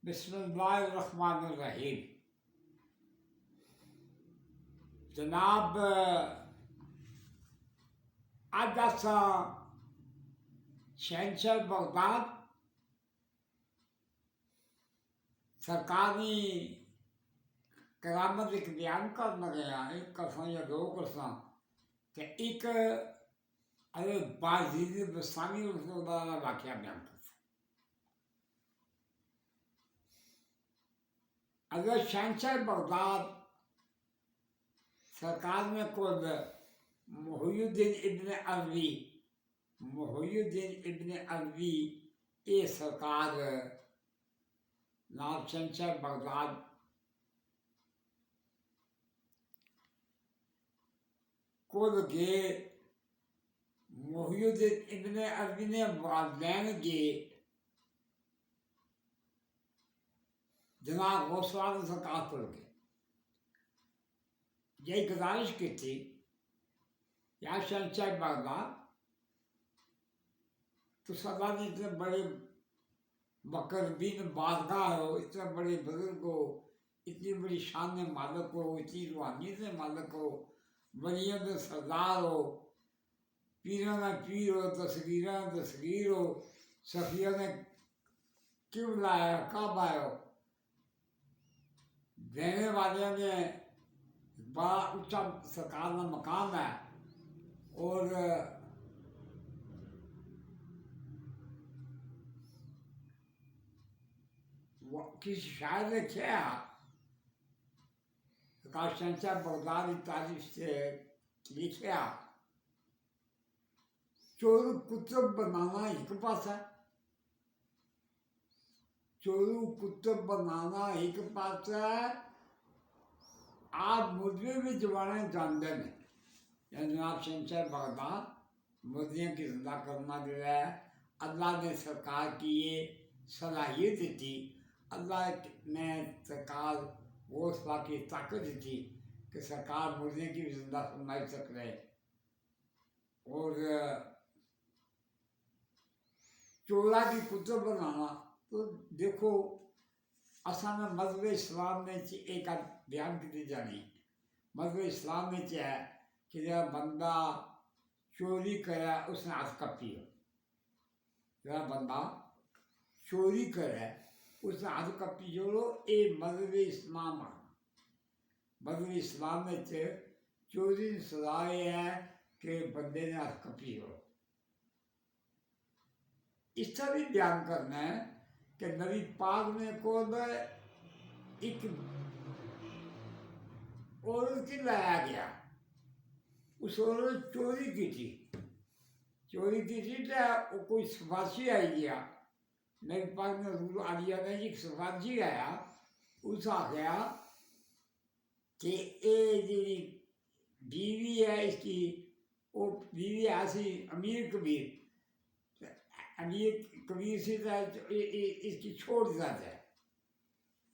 बिस्मिल्लाहिर्रहमानिर्रहीम। जनाब, अज असां शहंशाह बगदाद सरकारी करामत एक बयान करन लगे हैं। एक असां या दो करसां कि एक अरे बाजीद बस्तानी उसका वाक़या बयान करसां। अगर शहंशाह बगदाद सरकार में खुद मोहुद्दीन इब्न अरबी ये सरकार नाम शहंशाह बगदाद खुद के मोहुद्दीन इब्न अरबी ने वालदैन के जनाब गौसलान सरकार कर के यही गुजारिश की थी, या शहंशाह बगदाद तो सदा ने इतने बड़े मकरबीन बादशाह हो, इतने बड़े बुजुर्ग हो, इतनी बड़ी शान मालिक हो, इतनी रूहानियत मालिक हो, वलियों के सरदार हो, पीरों में पीर हो, तस्वीरों में तस्वीर हो, सफियों ने क्यों लाया कब आयो, देने वाले में बड़ा ऊंचा सरकार का मकाम है। और किसी शायर ने क्या शहंशाह बगदाद की तारीफ से लिखा, चोरू कुतुब बनाना एक पासा, चोरू कुतुब बनाना एक पासा, आप मुर्दे भी जवाने जानते हैं। जनाब शहंशाह बगदाद मुर्दियों की जिंदा करना जो है अल्लाह ने सरकार की ये सलाहियत दी थी। अल्लाह ने सरकार गौसला की ताकत दी थी कि सरकार मुर्दियों की भी जिंदा फरमाई सक रहे। और चोला की कुतुब बनाना, तो देखो असा में मजहब इस्लाम में एक बयान की जानी, मजहब इस्लाम में है कि जब बंदा चोरी करे उसने हाथ कपी हो, जब बंदा चोरी करे उसने हाथ कपी जोड़ो, ये मजहब इस्लाम है। मजहब इस्लाम में चोरी सजा है कि बंदे ने हाथ कपी हो। इसका भी बयान करना है कि नबी पाक ने को एक औरत की लाया गया, उस औरत चोरी की थी तो कोई सिफारशी आई गया, नबी पाक ने रूल आलिया ने एक सिफारशी आया, उस आ गया कि ये जी बीवी है इसकी, वो बीवी ऐसी अमीर कबीर से इसकी छोड़ दिया जाए।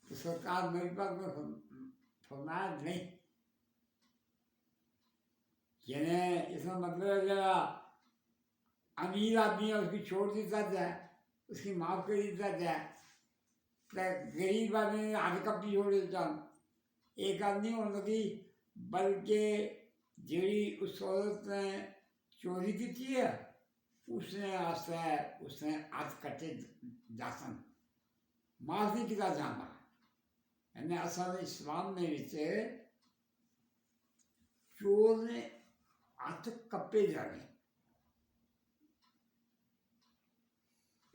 तो सरकार नबी पाक ने फरमाया नहीं, यानी इसका मतलब है जरा अमीर आदमी है उसकी छोड़ दिया जाए, उसकी माफ़ कर दिया जाए, तो गरीब आदमी ने हाथ कपी छोड़ देता। एक आदमी होने लगी, बल्कि जी उस औरत ने चोरी की थी है उसने हाथ कटे जासन माफ नहीं किया जाना। यानी असल इस्लाम में चोर ने हाथ कपे जाने,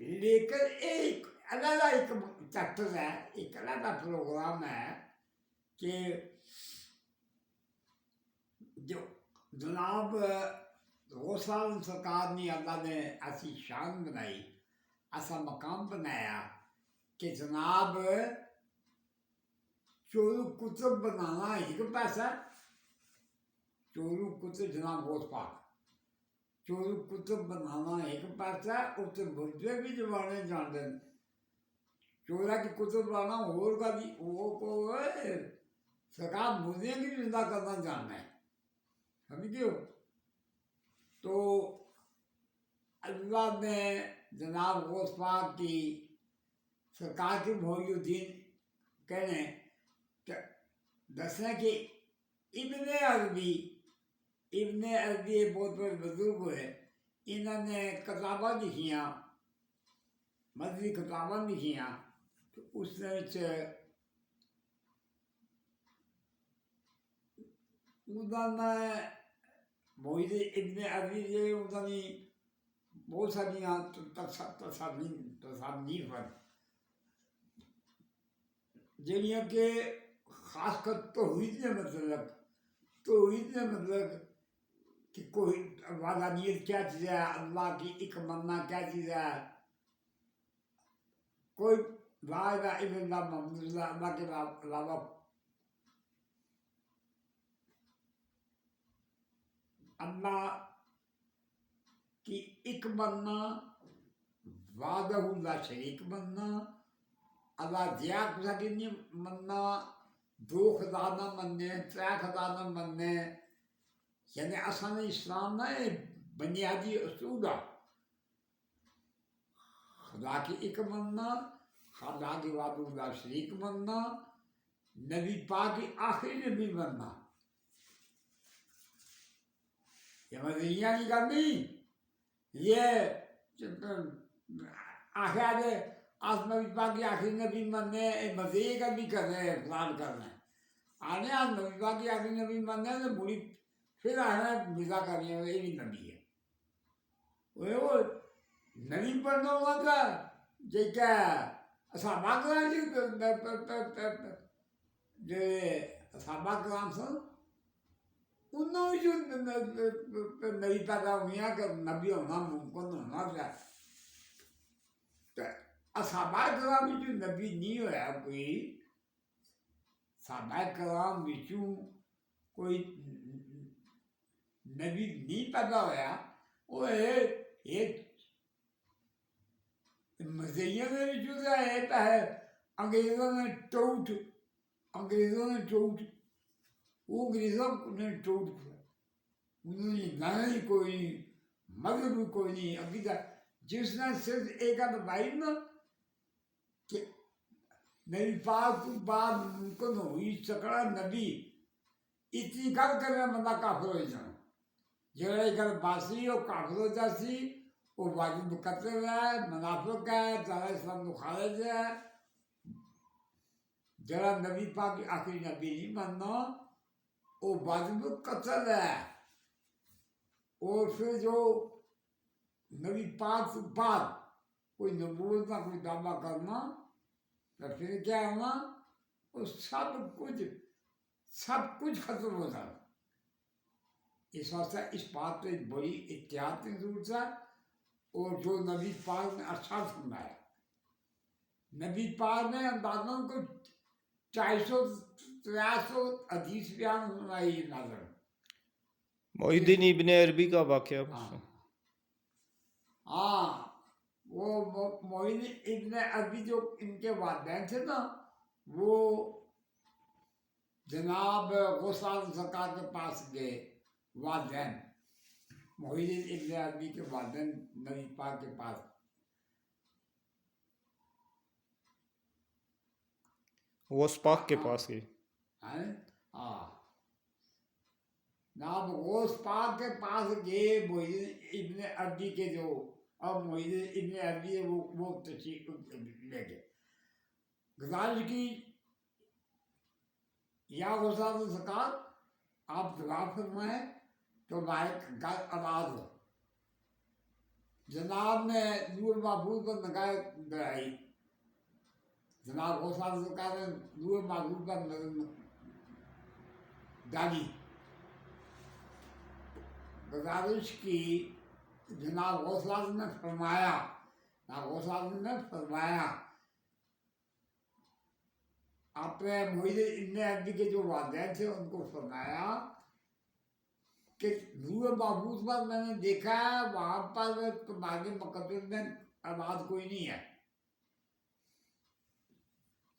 लेकर एक अलग चैप्टर है, एक अलग प्रोग्राम है कि जो जनाब गौसलान सरकार ने अल्लाह ने ऐसी शान बनाई, ऐसा मकाम बनाया कि जनाब चोरू कुतुब बनाना एक पैसा, चोरू कुतुब जनाब गौस पाक चोरू कुतुब बनाना एक पैसा, उससे मुर्दे भी जवाने जानते हैं। चोरा की कुतुब बनाना और का भी वो को सरकार मुर्दे की जिंदा करना जानना है, समझिए। तो अल्लाह ने जनाब गौस पाक की सरकार के मोहिउद्दीन कहने दसना कि इब्ने अरबी बहुत बड़े बुजुर्ग हुए, इन्होंने किताबां लिखियां, मजहबी किताबां लिखियां, तो उसने उन्होंने मोहिद इब्ने अरबी जे उन्होंने बहुत सारियां तसानीफ जड़ियाँ के खासकर तौहीद ने मतलब कि कोई वादानियत क्या चीज़ है, अल्लाह की एक मन्ना क्या चीज़ है, कोई ला इलाहा इल्लल्लाह मुहम्मद अल्लाह के अलावा अल्लाह की एक मन्ना, वादहु ला शरीक मन्ना, अल्लाह दिया कुछ कि नहीं मन्ना, दो खुदा ना मन्ने, त्रै खुदा ना मन्ने, यानी असन इस्लाम ना बुनियादी उसूल है। खुदा की एक मन्ना, खुदा की वादुल्ला शरीक मन्ना, नबी पाक की आखिरी नबी मन्ना। ये मदीना की गल नहीं, ये आखिर आज नबी पाक की आखिरी नबी मन्ने मज़े का भी कर रहे हैं, प्लान कर रहे हैं। आने आज नबी पाक की आखिरी नबी मन्ने तो बुरी फिर आना मिला कर रही है, ये भी नबी है। वो नबी पढ़ना हुआ था जेका साहबा कराम जे साहबा कराम सन उन्होंने जो नबी पैदा हुआ कि नबी होना मुमकिन होना था, तो साहबा कराम जो नबी नहीं होया कोई, साहबा कराम बिचू कोई नबी नहीं पैदा होया, वो एक मज़हिया में जुड़ा है। अंग्रेज़ों ने टोट वो अंग्रेज़ों ने टोट उन्होंने लाना ही कोई मजहब कोई नहीं अकीदा, जिसने सिर्फ एक भाई ना कि नबी पाक को बाद मुमकिन हुई सकड़ा नबी इतनी गल करना बंदा काफिर हो जाना, जरा एक बासी और काफिर हो जासी, वो वाजिब मुकद्दर है, मुनाफिक है, तारा इस्लाम को खारिज है। जरा नबी पाक की आखिरी नबी नहीं मानना, वो वाजिब कत्ल है। और फिर जो नबी पाक के बाद कोई नबूवत का कोई दावा करना, तो फिर क्या होना, वो सब कुछ खत्म हो जाता। इस वास्ते इस बात पे बड़ी एहतियात की जरूरत है। और जो नबी पाक ने अरशाद फरमाया, नबी पाक ने अंदाजों को 400-300 हदीस बयान फरमाई नाज़र। मोहिउद्दीन इब्ने अरबी का वाक़या। हाँ, वो मोहिउद्दीन इब्ने अरबी जो इनके वालिदैन थे ना, वो जनाब गौसाल सरकार के पास गए। वालिदैन मोहिउद्दीन इब्ने अरबी के वालिदैन नबी पाक के पास, गौस पाक के पास गए। हाँ, जनाब गौस पाक के पास गए मोहिउद्दीन इब्ने अरबी के जो, अब मोहिउद्दीन इब्ने अरबी है वो तशरीफ ले गए। गुजारिश की या गौसाल सरकार आप जवाब फरमाए तो लायक गल आवाज हो। जनाब ने नूर महफूज पर नगाह गड़ाई, जनाब गौसाल सरकार ने नूर महफूज पर डाली, गुजारिश की। जनाब गौसाल ने फरमाया, आपने मोहिउद्दीन इब्ने अरबी के जो वालिदैन थे उनको फरमाया कि नूर महफूज पर मैंने देखा है, वहां पर तुम्हारे मुकद्दर में आवाज कोई नहीं है।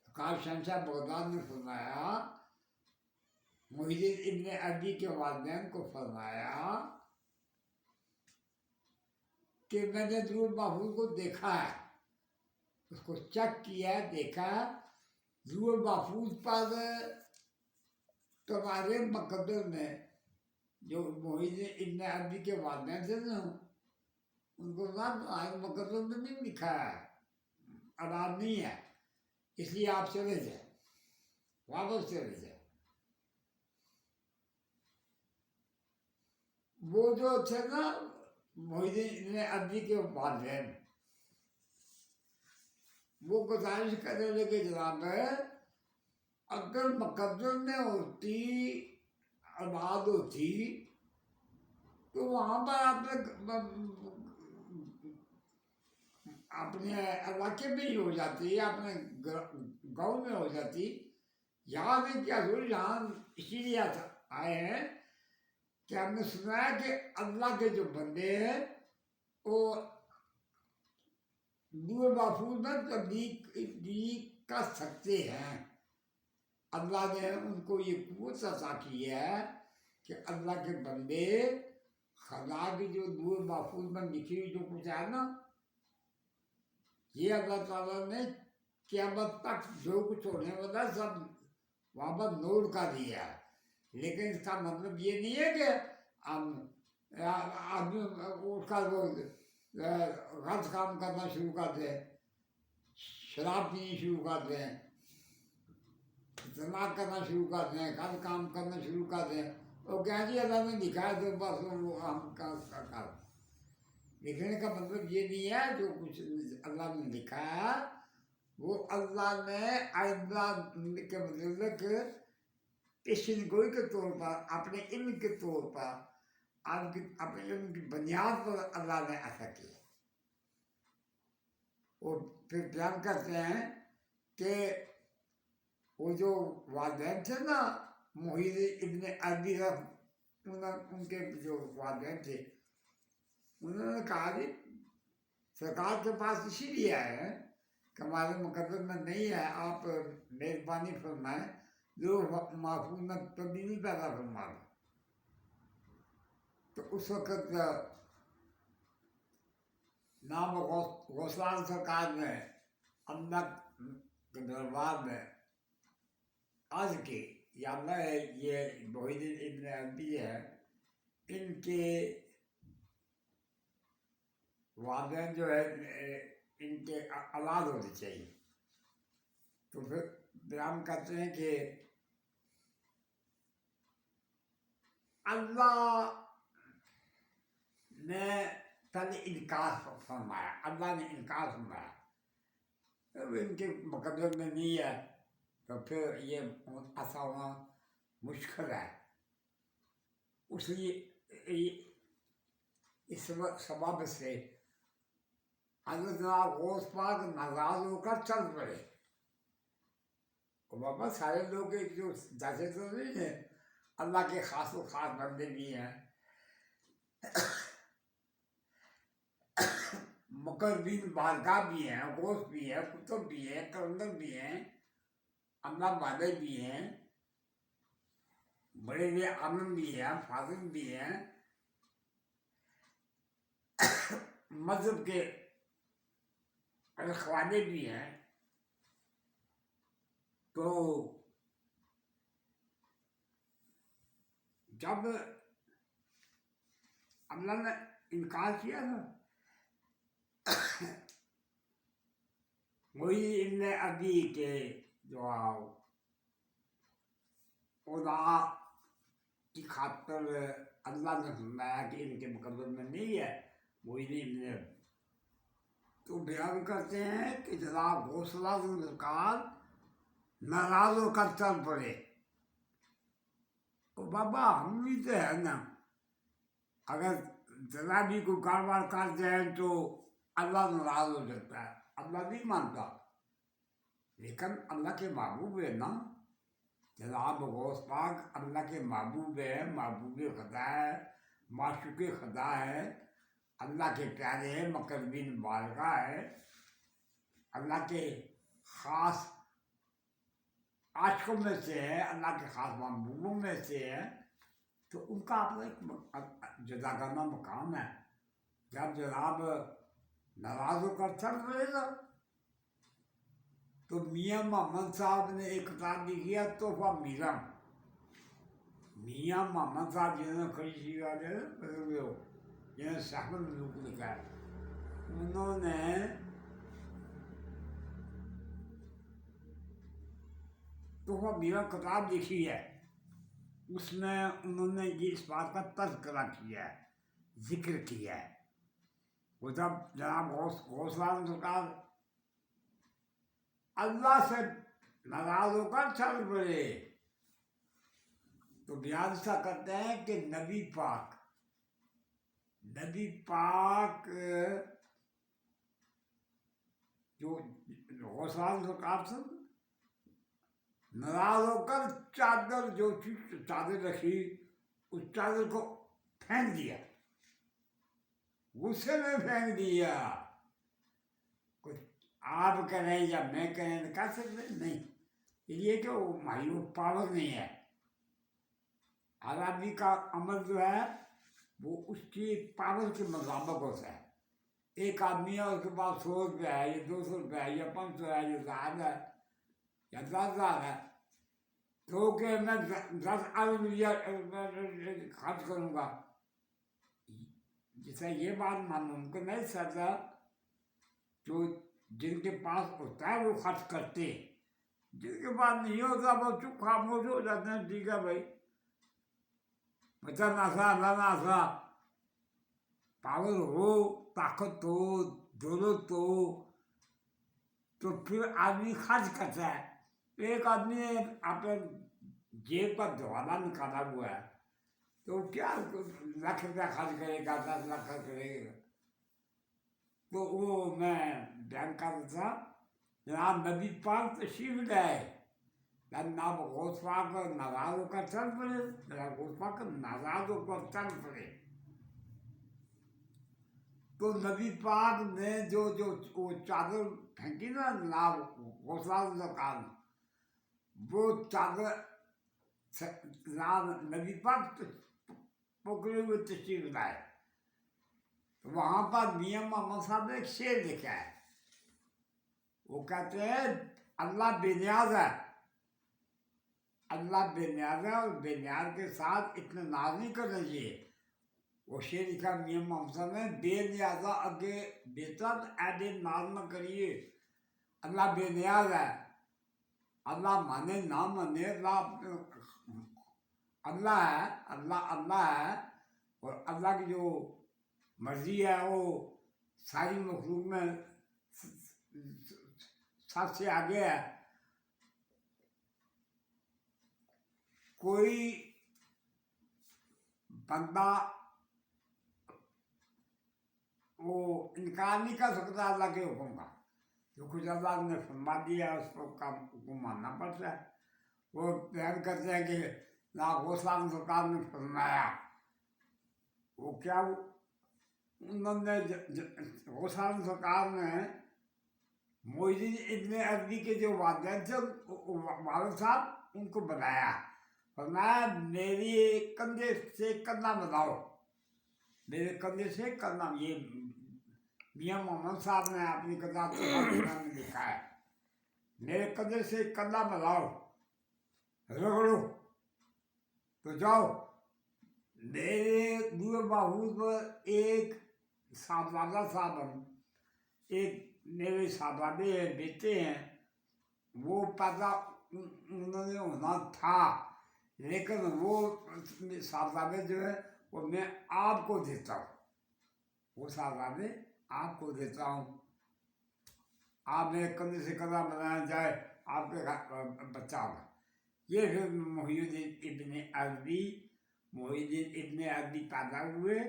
सरकार शहंशाह बगदाद ने फरमाया, मोहिउद्दीन इब्ने अरबी के वालिदैन को फरमाया कि मैंने नूर महफूज को देखा है, उसको चेक किया, देखा लौह महफूज पर तुम्हारे मुकद्दर में जो मोहिद्दीन इब्न अरबी के वालिदैन थे ना, उनको ना तुम्हारे मुकद्दर में नहीं लिखा है, आराम नहीं है, इसलिए आप चले जाए, वापस चले जाए। वो जो थे ना मोहिद्दीन इब्न अरबी के वालिदैन, वो गुजारिश करने लगे जनाब अगर मुकद्दर में होती औलाद होती तो वहाँ पर अपने इलाके में ही हो जाती, अपने गांव में हो जाती। यहाँ भी क्या हुई, यहाँ इसीलिए आए हैं कि हमने सुना है कि अल्लाह के जो बंदे हैं वो लौह महफूज में तब्दील कर सकते हैं। अल्लाह ने उनको ये कुव्वत अता की है कि अल्लाह के बंदे खुदा की जो लौह महफूज में लिखी हुई जो कुछ है ना, ये अल्लाह ताला ने क़यामत तक जो कुछ होने वाला सब वहाँ पर नोट कर दिया है। लेकिन इसका मतलब ये नहीं है कि आदमी उसका वो गलत काम करना शुरू कर दे, शराब पीनी शुरू कर दें, इस्तेमाल करना शुरू कर दें, गलत काम करना शुरू कर दें। वो क्या जी अल्लाह ने लिखा है तो बस वो हम कर। लिखने का मतलब ये नहीं है, जो कुछ अल्लाह ने लिखा है वो अल्लाह ने आइंदा के मतलब पेशन गोई के तौर पर, अपने इल्म के तौर पर, अपने इल्म की बुनियाद पर अल्लाह ने ऐसा किया। वो फिर बयान करते हैं कि वो जो वालिदैन थे ना मोहिद्दीन इब्न अरबी, उनके जो वालिदैन थे, उन्होंने कहा कि सरकार के पास इसीलिए आए हैं कि हमारे मुकद्दर में नहीं है, आप मेहरबानी फरमाएं जो महफूज में तब्दीली पैदा फरमा दो। तो उस वक़्त नाम गौसलान सरकार ने अल्लाह के दरबार में आज के या अल्लाह ये मोहिद्दीन इब्न अरबी है, इनके वालिदैन जो है इनके औलाद होनी चाहिए। तो फिर बयान करते हैं कि अल्लाह ने पहले इनकार फरमाया, अल्लाह ने इनकार फरमाया, तो इनके मुकद्दर में नहीं है, तो फिर ये ऐसा होना मुश्किल है। उसलिए इस सबब से हज़रत जनाब गौस पाक नाराज होकर चल पड़े। और बाबा सारे लोग एक जो जैसे तो नहीं है, अल्लाह के खास व खास बंदे भी हैं, मुकर्रबीन बारगाह भी हैं, गौस भी हैं, कुतुब भी हैं, कलंदर भी हैं, अल्लाह वाले भी हैं, बड़े बड़े आलम भी हैं, फाजिल भी हैं, मजहब के रखवाले भी हैं। तो जब अल्लाह ने इनकार किया ना, वही इब्न अरबी के जो खुदा की खातर अल्लाह ने फरमाया कि इनके मुकद्दर में नहीं है, वही इब्न, तो बयान करते हैं कि जनाब गौसला सरकार नाराज होकर चल पड़े। तो बाबा हम भी तो है ना, अगर जरा भी कोई कारोबार कर जाए तो अल्लाह नाराज हो जाता है, अल्लाह नहीं मानता। लेकिन अल्लाह के महबूब है ना, जनाब गौस पाक अल्लाह के महबूब है, महबूब खुदा है, माशूक खुदा है, अल्लाह के प्यारे हैं, मुकर्रबीन बारगाह है, अल्लाह के ख़ास आशिकों में से है, अल्लाह के ख़ास महबूबों में से है। तो उनका अपना एक जुदागाना मकाम है। जब जनाब नाराज होकर चल पड़ेगा तो मियाँ मोहम्मद साहब ने एक किताब लिखी है तोहफा मीरम। मियाँ मोहम्मद साहब जिन्होंने खड़ी वाले जिन्होंने साहब लुक लिखा है, उन्होंने तोहफा मीरम किताब लिखी है। उसमें उन्होंने ये इस बात का तज़किरा किया है, जिक्र किया है। वो जब जनाब गौसलाम सरकार अल्लाह से नाराज होकर चल पड़े, तो बयान सा करते हैं कि नबी पाक जो गौसलाम सरकार से नाराज होकर चादर, जो चीज चादर रखी, उस चादर को फेंक दिया, गुस्से में फेंक दिया। कुछ आप करें या मैं करें तो कर सकते नहीं, इसलिए कि वो हमारी वो पावर नहीं है। हर आदमी का अमल जो है वो उसकी पावर के मुताबिक होता है। एक आदमी है, उसके पास 100 रुपया है, या 200 रुपया है, या 500 है, या 1000 है, या 10,000 है, तो कि मैं 10 अरब रुपया खर्च करूँगा, जिससे ये बात नामुमकिन नहीं सकता। जो जिनके पास होता है वो खर्च करते, जिनके पास नहीं होता वो चुप खामोश हो जाते हैं। ठीक है भाई, बचा नासा ना नासा, पावर हो, ताकत हो, दौलत हो, तो फिर आदमी खर्च करता है। एक आदमी ने अपने जेब का दवाला निकाला हुआ है, तो क्या 1,00,000 रुपया खर्च करेगा, 10 लाख खर्च करेगा। तो वो मैं बयान कर रहा था, जनाब नबी पाक तशरीफ लाए, जनाब गौस पाक नाराज होकर चल पड़े, जनाब गौस पाक नाराज होकर चल पड़े। तो नबी पाक ने जो जो वो चादर फेंकी ना जनाब गौसलाम सरकार, वो चादर जनाब नबी पाक पकड़े हुए तशरीफ लाए। तो वहाँ पर मियाँ मोहम्मद साहब ने एक शेर लिखा है। वो कहते हैं अल्लाह बेनियाज है, अल्लाह बेनियाज है, और बेनियाज के साथ इतना नाज नहीं करना चाहिए। वो शेर लिखा मियाँ मोहम्मद साहब ने, बेनियाजा अगे बेतब ऐडे नाज न करिए, अल्लाह बेनियाज है। अल्लाह माने ना माने, अल्लाह है, अल्लाह है, और अल्लाह की जो मर्जी है वो सारी मखलूक में सबसे आगे है। कोई बंदा वो इनकार नहीं कर सकता अल्लाह के हुक्म का। जो कुछ अल्लाह ने फरमा दिया उसको काम को मानना पड़ता है। वो बयान करते हैं कि ना गौसलाम सरकार ने फरमाया, वो क्या उन्होंने गौसलाम सरकार ने मोइनुद्दीन इब्ने अरबी के जो वालिद थे वालिद साहब उनको बताया, फरमाया मेरे कंधे से कंधा बताओ, मेरे कंधे से कंधा। ये मियाँ मोहम्मद साहब ने अपनी किताब में लिखा है, मेरे कंधे से कंधा बताओ, रगड़ो तो जाओ। मेरे दुए बाहू पर एक साहबजादा साहब, एक मेरे साहबजादे बेटे हैं, वो पैदा उन्होंने होना था, लेकिन वो साहबजादे जो है वो मैं आपको देता हूँ, वो साहबजादे आपको देता हूँ। आप मेरे कंधे से कंधा बनाया जाए, आपके घर बच्चा होगा। ये फिर मोहिउद्दीन इब्ने अरबी पैदा हुए।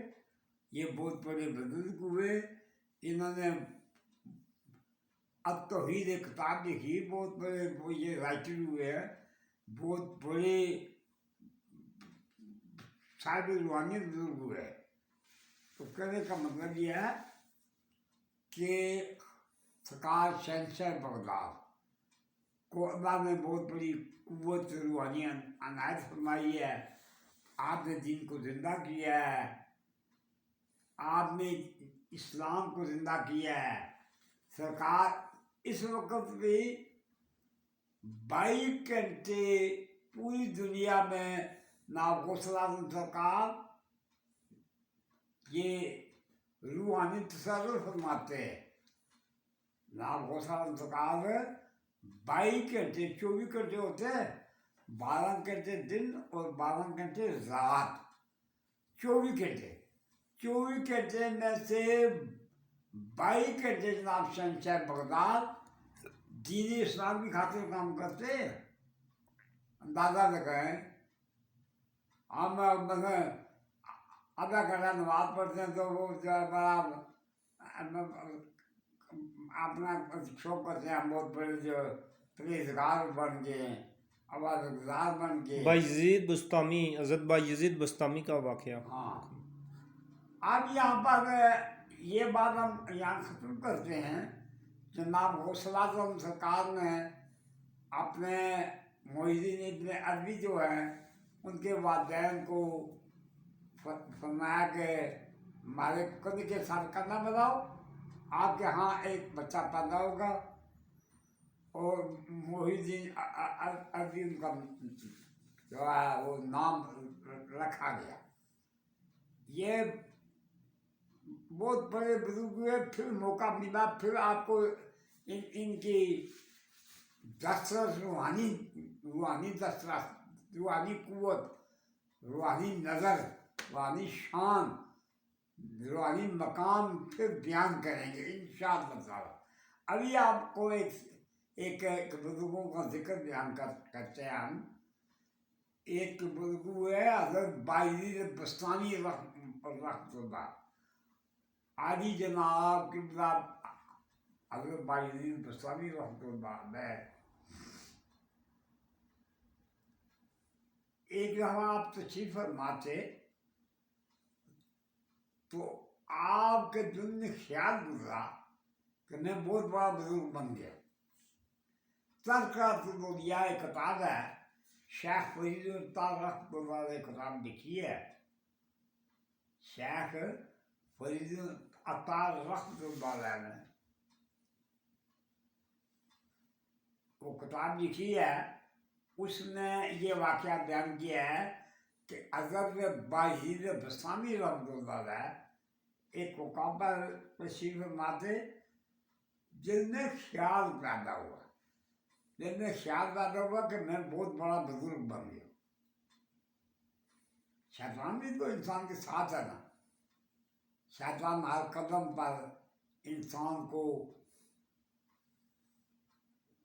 ये बहुत बड़े बुजुर्ग हुए। इन्होंने अब तौहीद एक किताब लिखी, बहुत बड़े वो ये राइटर हुए हैं, बहुत बड़े साहिब रूहानी बुजुर्ग हुए। तो कहने का मतलब ये है कि सरकार शहंशाह बगदाद को अल्लाह ने बहुत बड़ी कुव्वत रूहानी अनायत फरमाई है। आपने दीन को जिंदा किया है, आपने इस्लाम को जिंदा किया है। सरकार इस वक्त भी 22 घंटे पूरी दुनिया में ना गौसलाजम सरकार ये रूहानी तसर्रुफ फरमाते हैं। ना गौसलाजम सरकार 22 घंटे 24 घंटे होते हैं, 12 घंटे दिन और 12 घंटे रात। 24 घंटे में से 22 घंटे जनाब शहंशाह बगदाद दीन इस्लाम की खातिर काम करते हैं। अंदाज़ा लगाएं, हम मतलब आधा घंटा नमाज पढ़ते हैं तो वो जो है बड़ा अपना शौक करते हैं, हम बहुत बड़े जो परहेजगार बन गए, आवाज़गुजार बन गए। बायजीद बुस्तामी, हज़रत बायजीद बुस्तामी का वाक़या। हाँ, अब यहाँ पर ये बात हम यहाँ ख़त्म करते हैं। जनाब गौसुल आज़म सरकार ने अपने मोहिद्दीन इब्न अरबी जो है उनके वालिदैन को फरमाया कि हमारे कद के साथ करना बताओ, आपके यहाँ एक बच्चा पैदा होगा और मोहिद्दीन अरबी उनका जो है वो नाम रखा गया। ये बहुत बड़े बुजुर्ग हुए, फिर मौका मिला, फिर आपको इनकी दस्तरस रूहानी दस्तरस, रूहानी कुव्वत, रूहानी नज़र, रूहानी शान, रूहानी मकाम फिर बयान करेंगे इंशाअल्लाह। अभी आपको एक बुजुर्गों का जिक्र बयान करते हैं हम। एक बुजुर्ग हुए हज़रत बायजीद बुस्तामी रहमतुल्लाह आदि जनाब की हज़रत बायजीद बुस्तामी रहमतुल्लाह में एक दफ़ा आप तशरीफ़ फरमाते तो आपके दिल में ख्याल गुजरा कि मैं बहुत बड़ा बुजुर्ग बन गया। तज़किरा एक किताब है, शेख फरीद रहमतुल्लाह ने किताब लिखी है। शेख फरीद रहमतुल्लाह ने वो किताब लिखी है, उसमें ये वाक़या बयान किया है कि हज़रत बायजीद बुस्तामी रहमतुल्लाह एक मुकाम पर तशरीफ़ फरमाते, जिनमें ख्याल पैदा हुआ कि मैं बहुत बड़ा बुजुर्ग बन गया। शैतान भी तो इंसान के साथ है ना, शैतान हर कदम पर इंसान को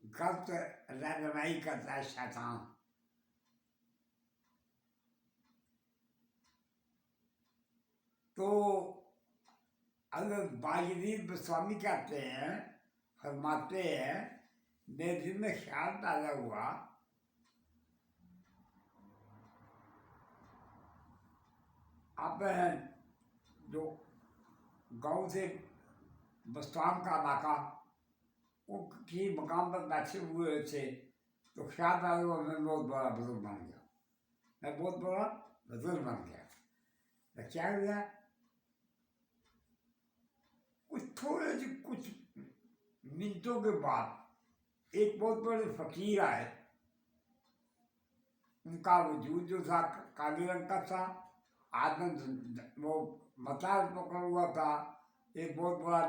गलत रहनुमाई करता है। शैतान तो हज़रत बायजीद बुस्तामी कहते हैं, फरमाते हैं, मेरे दिल में ख्याल पैदा हुआ अब जो गांव से बस्तान का इलाका वो किसी मकाम पर बैठे हुए थे तो ख्याल पैदा हुआ मैं बहुत बड़ा बुजुर्ग बन गया, मैं बहुत बड़ा बुजुर्ग बन गया। तो क्या हुआ, कुछ मिनटों के बाद एक बहुत बड़े फकीर आए। उनका वजूद जो था काले रंग का था, हाथ में वो मतार पकड़ा हुआ था, एक बहुत बड़ा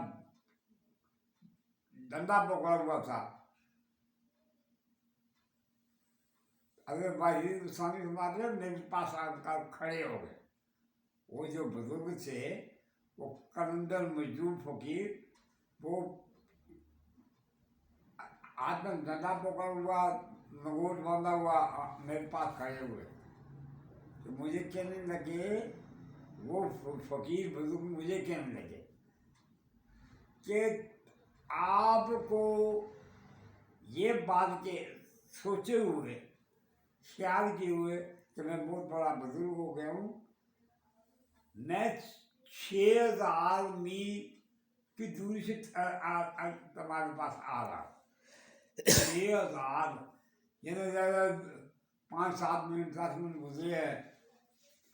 डंडा पकड़ा हुआ था। अगर बायजीद बुस्तामी फरमाते मेरे पास आकर खड़े हो गए। वो जो बुजुर्ग थे वो कलंदर मजदूर फकीर, वो हाथ में डंडा पकड़ा हुआ, नगोट बांधा हुआ मेरे पास खड़े हुए। तो मुझे कहने लगे, वो फकीर बुजुर्ग मुझे कहने लगे कि आपको ये बात के सोचे हुए, ख्याल किए हुए कि मैं बहुत बड़ा बुजुर्ग हो गया हूँ, मैं 6000 मील की दूरी से तुम्हारे पास आ रहा हूँ। 6000 यानी ज़्यादा 5-7 मिनट 10 मिनट गुजरे हैं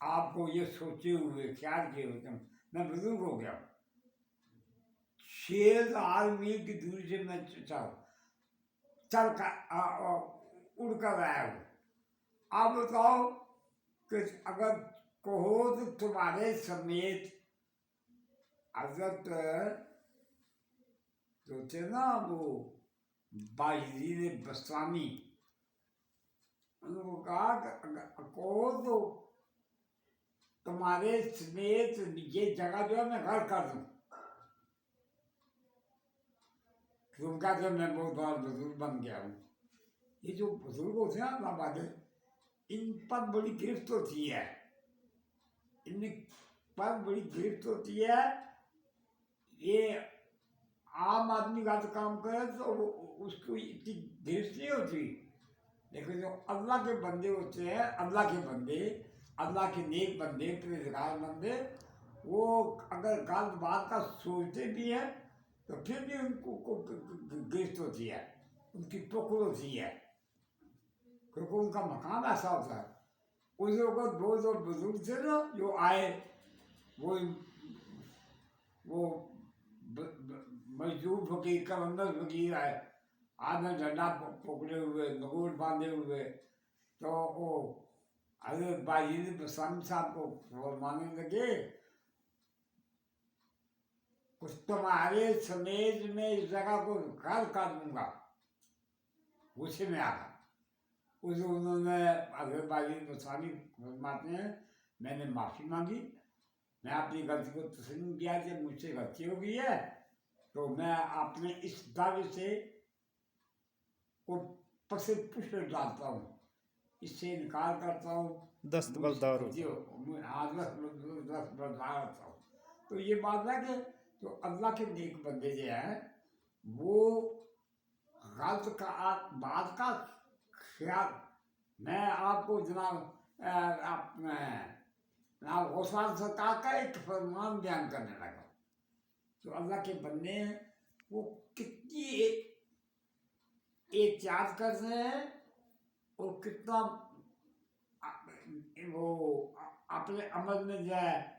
आपको ये सोचे हुए, ख्याल किए हुए कि मैं बुजुर्ग हो गया हूँ। 6000 मील की दूरी से मैं चाहूँ चल कर उड़ कर आया हो। आप बताओ कि अगर कहो तो तुम्हारे समेत हजरत जो थे ना वो बाजीद बस्तामी, उन्होंने कहा कि कहो तो तुम्हारे समेत ये जगह जो है मैं घर कर दूं। फिर उनका जब मैं बहुत बड़ा बुजुर्ग बन गया हूँ। ये जो बुजुर्ग होते हैं ना वाले, इन पर बड़ी गिरफ्त होती है, इन पर बड़ी गिरफ्त होती है। ये आम आदमी गलत काम करे तो उसको इतनी गिरफ्त नहीं होती, लेकिन जो अल्लाह के बंदे होते हैं, अल्लाह के बंदे, अल्लाह के नेक बंदे, परहेजगार बंदे, वो अगर गलत बात का सोचते भी हैं तो फिर भी उनको गिरफ्त होती है, उनकी पकड़ होती है, क्योंकि उनका मकाम ऐसा होता है। उस वक्त दो बुजुर्ग थे ना जो आए, वो मजदूर फकीर कलंदर फकीर आए, हाथ में डंडा पकड़े हुए, नगोट बांधे हुए। तो वो हजरत बाजीद बस्तामी साहब को फरमाने लगे, कुछ तुम्हारे समेत में इस जगह को घर कर दूंगा। गुस्से में आकर उस उन्होंने हजरत बाजीद बस्तामी फरमाते हैं, मैंने माफ़ी मांगी, मैं अपनी गलती को तस्लीम किया कि मुझसे गलती हो गई है, तो मैं अपने इस दावे से को पसे पुष्ट डालता हूँ, इससे इनकार करता हूँ, दस्तबरदार हो। हाँ दस्तबरदार होता हूँ। तो ये बात है कि जो अल्लाह के नेक बंदे जो हैं वो गलत का बात का ख्याल, मैं आपको जनाब गौसाल सरकार का एक फरमान बयान करने लगा। तो अल्लाह के बंदे हैं वो कितनी एहतियात कर रहे हैं और कितना वो अपने अमल में जो है